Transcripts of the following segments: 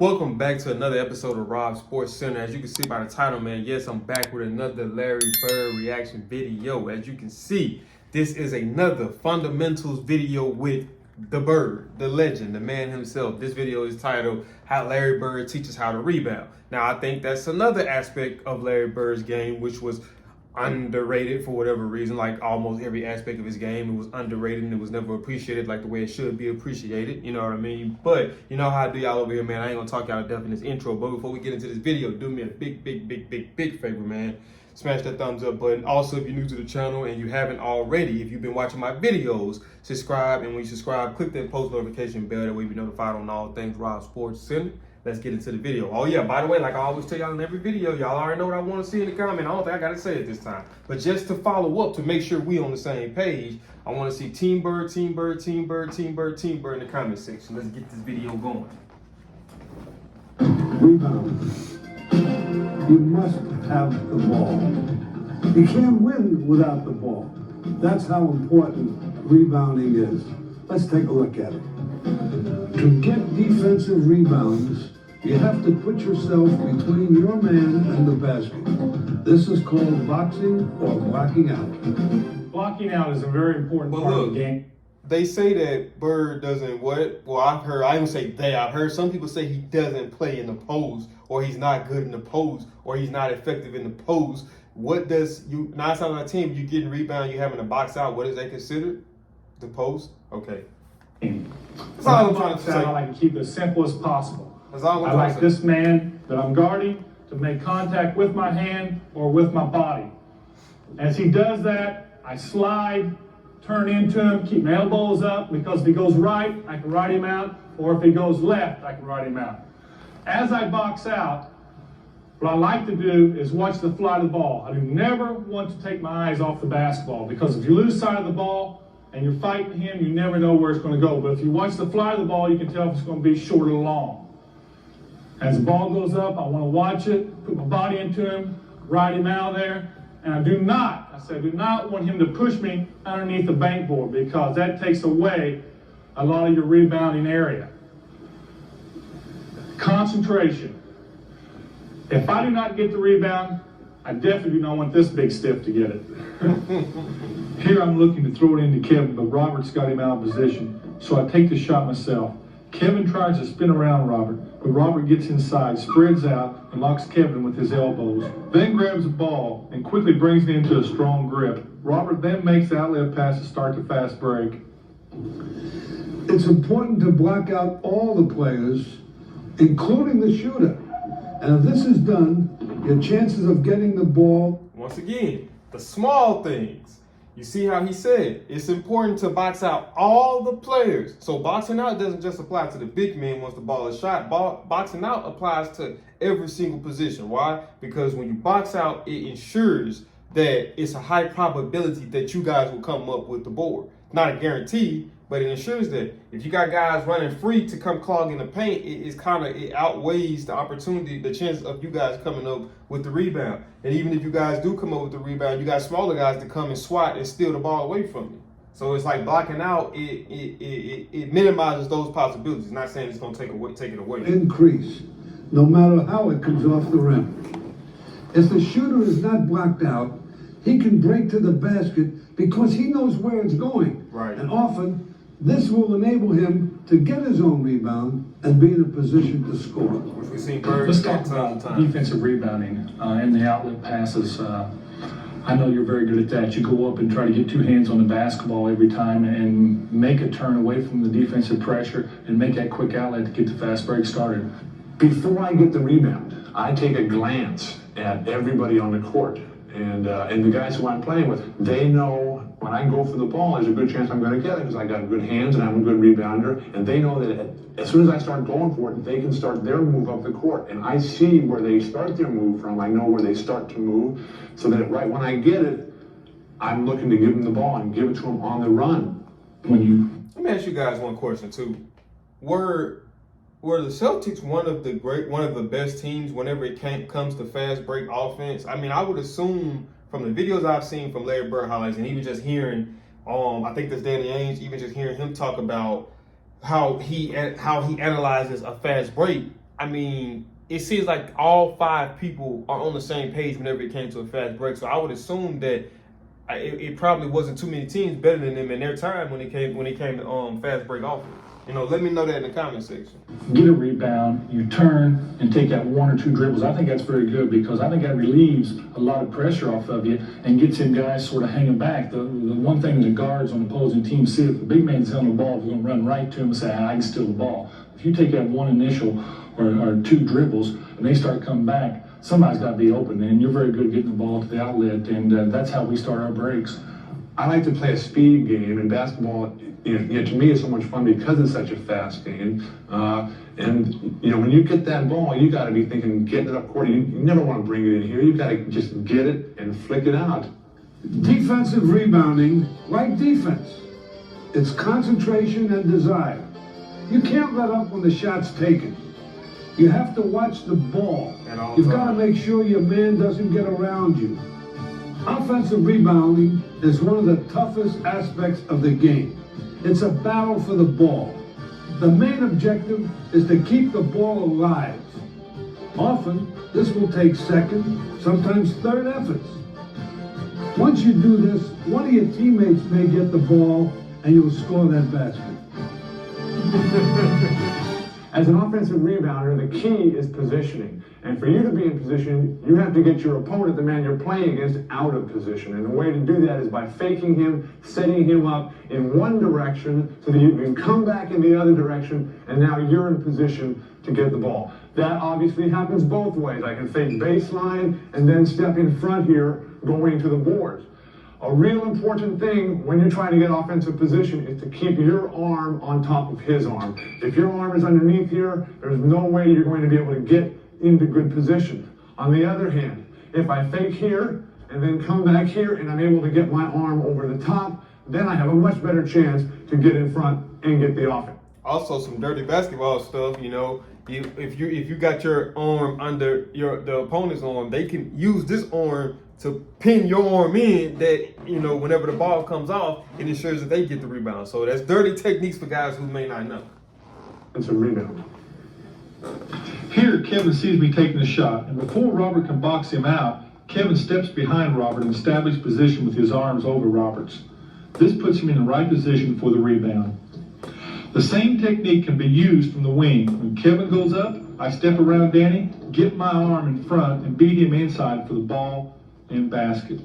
Welcome back to another episode of Rob Sports Center. As you can see by the title, man, yes, I'm back with another Larry Bird reaction video. As you can see, this is another fundamentals video with the Bird, the legend, the man himself. This video is titled How Larry Bird Teaches How to Rebound. Now, I think that's another aspect of Larry Bird's game, which was underrated for whatever reason. Like almost every aspect of his game, it was underrated and it was never appreciated like the way it should be appreciated, you know what I mean? But you know how I do y'all over here, man. I ain't gonna talk y'all to death in this intro, but before we get into this video, do me a big favor, man. Smash that thumbs up button. Also, if you're new to the channel and you haven't already, if you've been watching my videos, subscribe, and when you subscribe, click that post notification bell, that way you be notified on all things Rob Sports Center. Let's get into the video. Oh yeah, by the way, like I always tell y'all in every video, y'all already know what I want to see in the comment. I don't think I gotta say it this time. But just to follow up, to make sure we on the same page, I want to see Team Bird, Team Bird, Team Bird, Team Bird, Team Bird in the comment section. Let's get this video going. Rebound. You must have the ball. You can't win without the ball. That's how important rebounding is. Let's take a look at it. To get defensive rebounds, you have to put yourself between your man and the basket. This is called boxing or blocking out. Blocking out is a very important part of the game. They say that Bird doesn't what? Well, I didn't say they. I've heard some people say he doesn't play in the post, or he's not good in the post, or he's not effective in the post. What does you 9 times out of 10, you getting rebound, you having to box out? What is that considered? The post? Okay. That's all I'm trying to say. I like to keep it as simple as possible. That's all I'm I like this man that I'm guarding to make contact with my hand or with my body. As he does that, I slide, turn into him, keep my elbows up, because if he goes right, I can ride him out, or if he goes left, I can ride him out. As I box out, what I like to do is watch the flight of the ball. I do never want to take my eyes off the basketball, because if you lose sight of the ball and you're fighting him, you never know where it's going to go. But if you watch the flight of the ball, you can tell if it's going to be short or long. As the ball goes up, I want to watch it, put my body into him, ride him out there. And I do not want him to push me underneath the bank board, because that takes away a lot of your rebounding area. Concentration. If I do not get the rebound, I definitely do not want this big stiff to get it. Here I'm looking to throw it into Kevin, but Robert's got him out of position, so I take the shot myself. Kevin tries to spin around Robert, but Robert gets inside, spreads out, and locks Kevin with his elbows. Then grabs the ball and quickly brings it into a strong grip. Robert then makes the outlet pass to start the fast break. It's important to block out all the players, including the shooter. And if this is done, your chances of getting the ball... Once again, the small things. You see how he said, it's important to box out all the players. So boxing out doesn't just apply to the big man once the ball is shot. Boxing out applies to every single position. Why? Because when you box out, it ensures that it's a high probability that you guys will come up with the board. Not a guarantee, but it ensures that if you got guys running free to come clogging the paint, it outweighs the opportunity, the chance of you guys coming up with the rebound. And even if you guys do come up with the rebound, you got smaller guys to come and swat and steal the ball away from you. So it's like blocking out, it minimizes those possibilities. Not saying it's gonna take it away. Increase, no matter how it comes off the rim. If the shooter is not blocked out, he can break to the basket because he knows where it's going. Right. And often, this will enable him to get his own rebound and be in a position to score. Which we see Bird Let's talk about defensive rebounding and the outlet passes. I know you're very good at that. You go up and try to get two hands on the basketball every time and make a turn away from the defensive pressure and make that quick outlet to get the fast break started. Before I get the rebound, I take a glance at everybody on the court. And the guys who I'm playing with, they know when I go for the ball, there's a good chance I'm going to get it because I got good hands and I'm a good rebounder. And they know that as soon as I start going for it, they can start their move up the court. And I see where they start their move from. I know where they start to move, so that right when I get it, I'm looking to give them the ball and give it to them on the run. Let me ask you guys one question too. Were the Celtics one of the best teams whenever it comes to fast break offense? I mean, I would assume from the videos I've seen from Larry Bird highlights, and even just hearing, I think that's Danny Ainge, even just hearing him talk about how he analyzes a fast break, I mean, it seems like all 5 people are on the same page whenever it came to a fast break. So I would assume that it probably wasn't too many teams better than them in their time when it came to fast break offense. You know, let me know that in the comment section. Get a rebound, you turn and take that 1 or 2 dribbles. I think that's very good because I think that relieves a lot of pressure off of you and gets them guys sort of hanging back. The one thing the guards on opposing teams see, if the big man's on the ball, they're going to run right to him and say, I can steal the ball. If you take that 1 initial or 2 dribbles and they start coming back, somebody's got to be open, and you're very good at getting the ball to the outlet, and that's how we start our breaks. I like to play a speed game, and basketball, to me, is so much fun because it's such a fast game. And when you get that ball, you got to be thinking, getting it up court. You never want to bring it in here. You got to just get it and flick it out. Defensive rebounding, like defense, it's concentration and desire. You can't let up when the shot's taken. You have to watch the ball. You've got to make sure your man doesn't get around you. Offensive rebounding is one of the toughest aspects of the game. It's a battle for the ball. The main objective is to keep the ball alive. Often, this will take second, sometimes third efforts. Once you do this, one of your teammates may get the ball and you'll score that basket. As an offensive rebounder, the key is positioning. And for you to be in position, you have to get your opponent, the man you're playing against, out of position. And the way to do that is by faking him, setting him up in one direction so that you can come back in the other direction, and now you're in position to get the ball. That obviously happens both ways. I can fake baseline and then step in front here going to the boards. A real important thing when you're trying to get offensive position is to keep your arm on top of his arm. If your arm is underneath here, there's no way you're going to be able to get into good position. On the other hand, if I fake here and then come back here and I'm able to get my arm over the top, then I have a much better chance to get in front and get the offense. Also, some dirty basketball stuff, if you got your arm under the opponent's arm, they can use this arm to pin your arm in that, whenever the ball comes off, it ensures that they get the rebound. So that's dirty techniques for guys who may not know. It's a rebound. Here, Kevin sees me taking a shot, and before Robert can box him out, Kevin steps behind Robert and establishes position with his arms over Robert's. This puts him in the right position for the rebound. The same technique can be used from the wing. When Kevin goes up, I step around Danny, get my arm in front, and beat him inside for the ball and basket.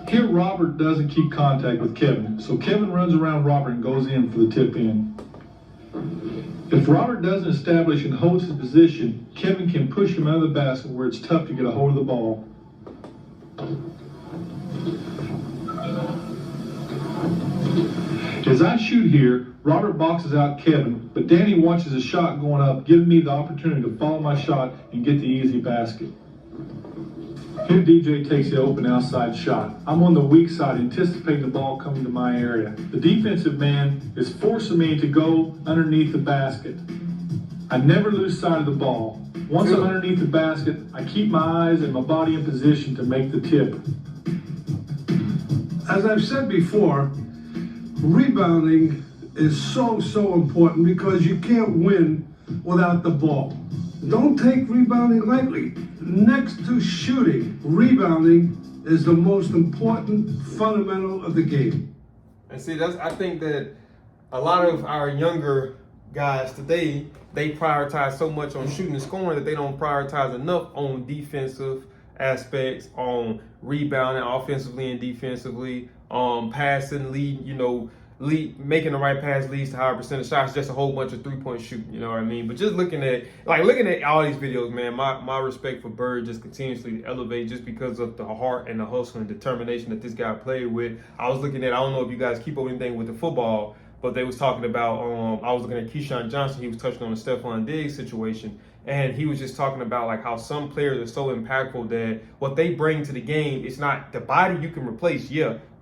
Here, Robert doesn't keep contact with Kevin, so Kevin runs around Robert and goes in for the tip in. If Robert doesn't establish and holds his position, Kevin can push him out of the basket where it's tough to get a hold of the ball. As I shoot here, Robert boxes out Kevin, but Danny watches a shot going up, giving me the opportunity to follow my shot and get the easy basket. Here DJ takes the open outside shot. I'm on the weak side, anticipating the ball coming to my area. The defensive man is forcing me to go underneath the basket. I never lose sight of the ball. Once I'm underneath the basket, I keep my eyes and my body in position to make the tip. As I've said before, rebounding is so important because you can't win without the ball. Don't take rebounding lightly. Next to shooting, rebounding is the most important fundamental of the game. And see, I think that a lot of our younger guys today, they prioritize so much on shooting and scoring that they don't prioritize enough on defensive aspects, on rebounding offensively and defensively, passing, making the right pass leads to higher percentage shots, just a whole bunch of three-point shooting, you know what I mean? But just looking at all these videos, man, my respect for Bird just continuously elevate just because of the heart and the hustle and determination that this guy played with. I was looking at, I don't know if you guys keep up anything with the football, but they was talking about, I was looking at Keyshawn Johnson, he was touching on the Stephon Diggs situation, and he was just talking about like how some players are so impactful that what they bring to the game, it's not the body you can replace,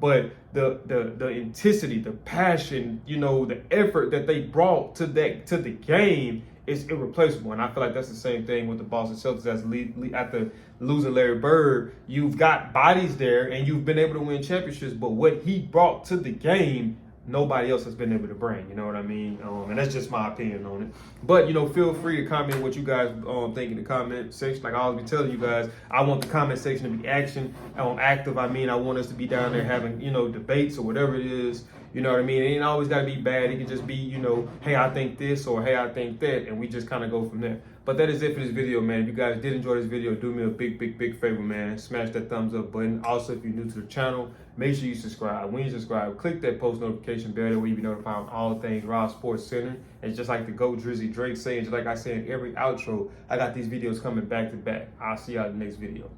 but the intensity, the passion, the effort that they brought to the game is irreplaceable. And I feel like that's the same thing with the Boston Celtics. After losing Larry Bird, you've got bodies there and you've been able to win championships, but what he brought to the game nobody else has been able to bring, you know what I mean? And that's just my opinion on it. But, you know, feel free to comment what you guys think in the comment section. Like I always be telling you guys, I want the comment section to be active. I mean, I want us to be down there having, you know, debates or whatever it is. You know what I mean? It ain't always got to be bad. It can just be, you know, hey, I think this, or hey, I think that, and we just kind of go from there. But that is it for this video, man. If you guys did enjoy this video, do me a big favor, man. Smash that thumbs up button. Also, if you're new to the channel, make sure you subscribe. When you subscribe, click that post notification bell. That way you be notified on all things Rob Sports Center. And just like the GOAT Drizzy Drake saying, just like I say in every outro, I got these videos coming back to back. I'll see y'all in the next video.